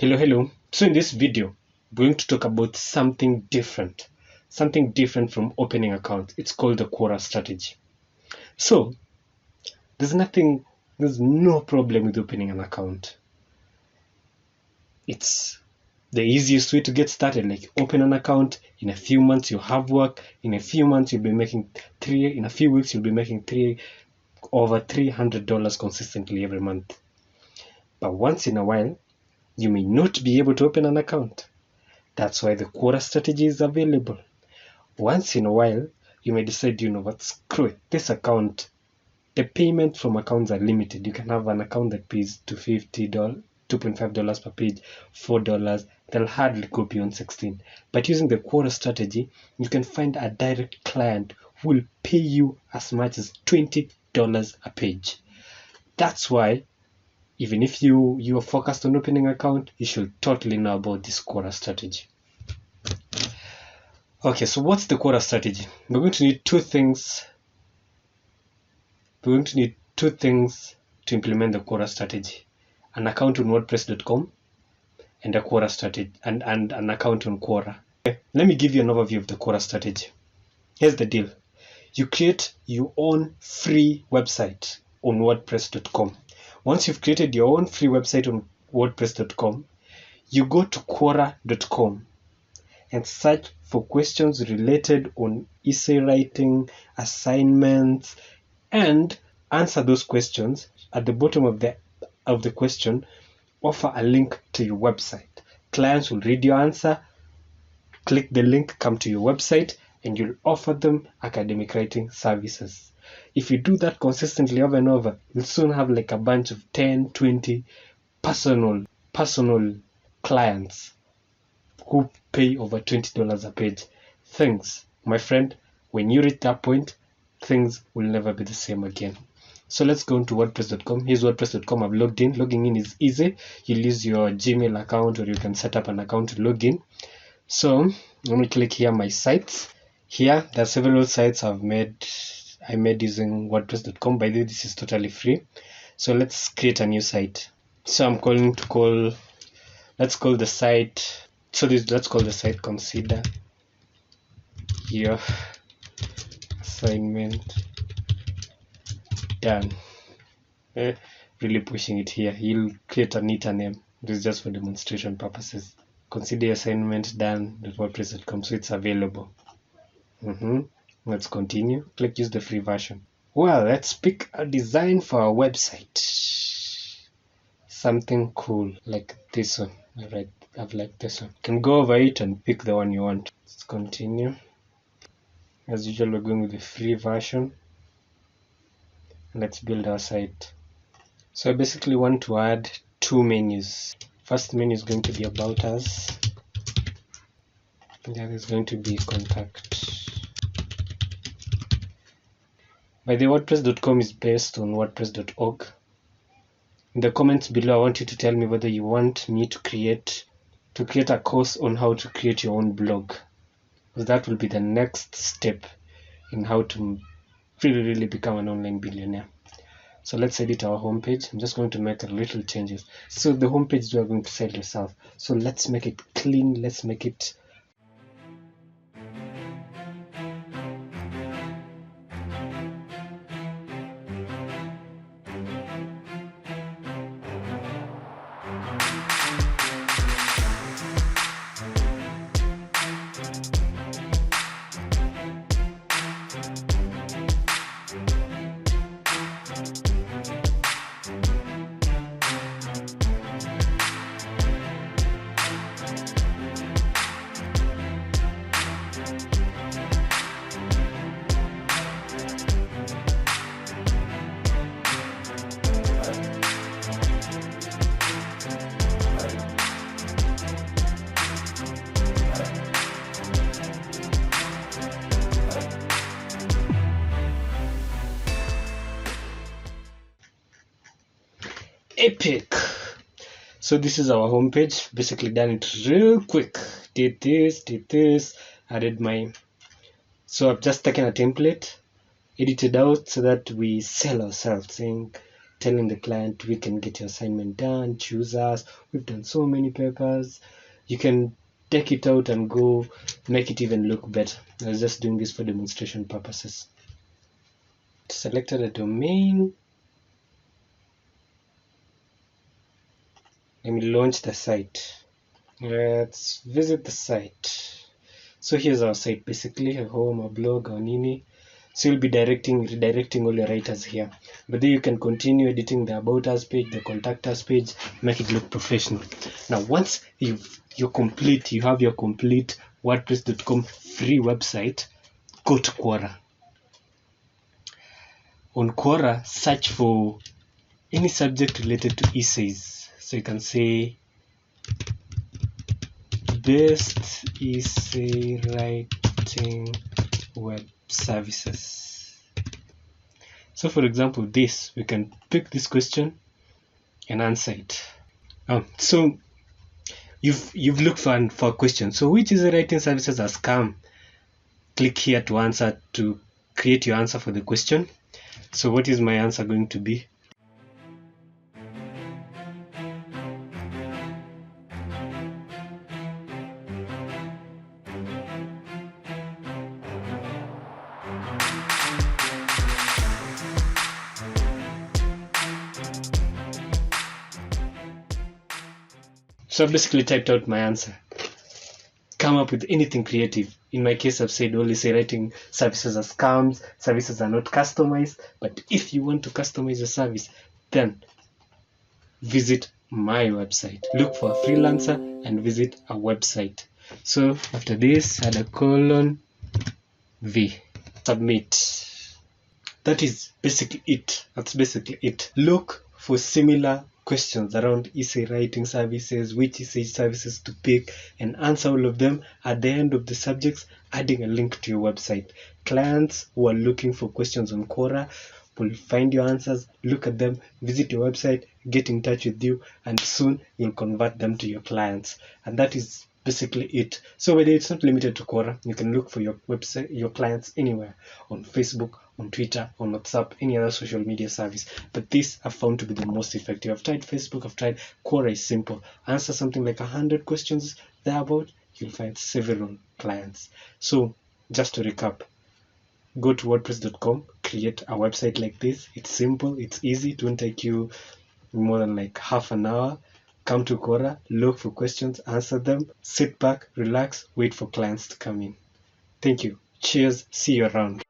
Hello. So in this video, we're going to talk about something different from opening accounts. It's called the Quora strategy. So there's no problem with opening an account. It's the easiest way to get started. Like, open an account, in a few months you have work, in a few months you'll be making in a few weeks you'll be making over $300 consistently every month. But once in a while, you may not be able to open an account. That's why the Quora strategy is available. Once in a while, you may decide, screw it, this account, the payment from accounts are limited. You can have an account that pays $2.5 per page, $4, they'll hardly go beyond 16. But using the Quora strategy, you can find a direct client who will pay you as much as $20 a page. That's why, even if you are focused on opening an account, you should totally know about this Quora strategy. Okay, so what's the Quora strategy? We're going to need two things. We're going to need two things to implement the Quora strategy: an account on Wordpress.com and a Quora strategy and an account on Quora. Okay, let me give you an overview of the Quora strategy. Here's the deal: you create your own free website on Wordpress.com. Once you've created your own free website on Wordpress.com, you go to Quora.com and search for questions related on essay writing, assignments, and answer those questions. At the bottom of the question, offer a link to your website. Clients will read your answer, click the link, come to your website, and you'll offer them academic writing services. If you do that consistently over and over, you'll soon have like a bunch of 10, 20 personal clients who pay over $20 a page. Things, my friend, when you reach that point, things will never be the same again. So let's go into WordPress.com. Here's WordPress.com. I've logged in. Logging in is easy. You'll use your Gmail account, or you can set up an account to log in. So I'm going to click here, my sites. Here, there are several sites I made using WordPress.com. By the way, this is totally free. So let's create a new site. So let's call the site. Let's call the site "Consider Your Assignment Done." Really pushing it here. You'll create a neater name. This is just for demonstration purposes. Consider your assignment done at WordPress.com. So it's available. Let's continue. Click use the free version. Well, let's pick a design for our website. Something cool like this one. I've liked this one. You can go over it and pick the one you want. Let's continue. As usual, we're going with the free version. Let's build our site. So I basically want to add two menus. First menu is going to be about us. The other is going to be contact. By the way, WordPress.com is based on WordPress.org. In the comments below, I want you to tell me whether you want me to create a course on how to create your own blog, because that will be the next step in how to really become an online billionaire. So let's edit our homepage. I'm just going to make a little changes. So the homepage, you are going to sell yourself. So let's make it clean. Let's make it epic. So this is our homepage. Basically done it real quick. Did this, added my. So I've just taken a template, edited out so that we sell ourselves, saying telling the client, we can get your assignment done, choose us, we've done so many papers. You can take it out and go make it even look better. I was just doing this for demonstration purposes. Selected a domain. Let me launch the site. Let's visit the site. So here's our site, basically a home, a blog, or nini. So you'll be redirecting all your writers here. But then you can continue editing the About Us page, the Contact Us page, make it look professional. Now, once you have your complete WordPress.com free website, go to Quora. On Quora, search for any subject related to essays. So you can say best essay writing web services. So for example, we can pick this question and answer it. So you've looked for a question. So which essay writing services has come? Click here to create your answer for the question. So what is my answer going to be? So I basically typed out my answer. Come up with anything creative. In my case, I've said all essay writing services are scams, services are not customized. But if you want to customize a service, then visit my website. Look for a freelancer and visit a website. So after this, add a colon, V. Submit. That is basically it. That's basically it. Look for similar questions around essay writing services, which essay services to pick, and answer all of them at the end of the subjects, adding a link to your website. Clients who are looking for questions on Quora will find your answers, look at them, visit your website, get in touch with you, and soon you'll convert them to your clients. And that is basically it. So whether it's not limited to Quora, you can look for your website, your clients anywhere, on Facebook, on Twitter, on WhatsApp, any other social media service. But this I've found to be the most effective. I've tried Facebook, I've tried Quora. Is simple. Answer something like 100 questions thereabout, you'll find several clients. So just to recap, go to WordPress.com, create a website like this. It's simple, it's easy, it won't take you more than like half an hour. Come to Quora, look for questions, answer them, sit back, relax, wait for clients to come in. Thank you. Cheers. See you around.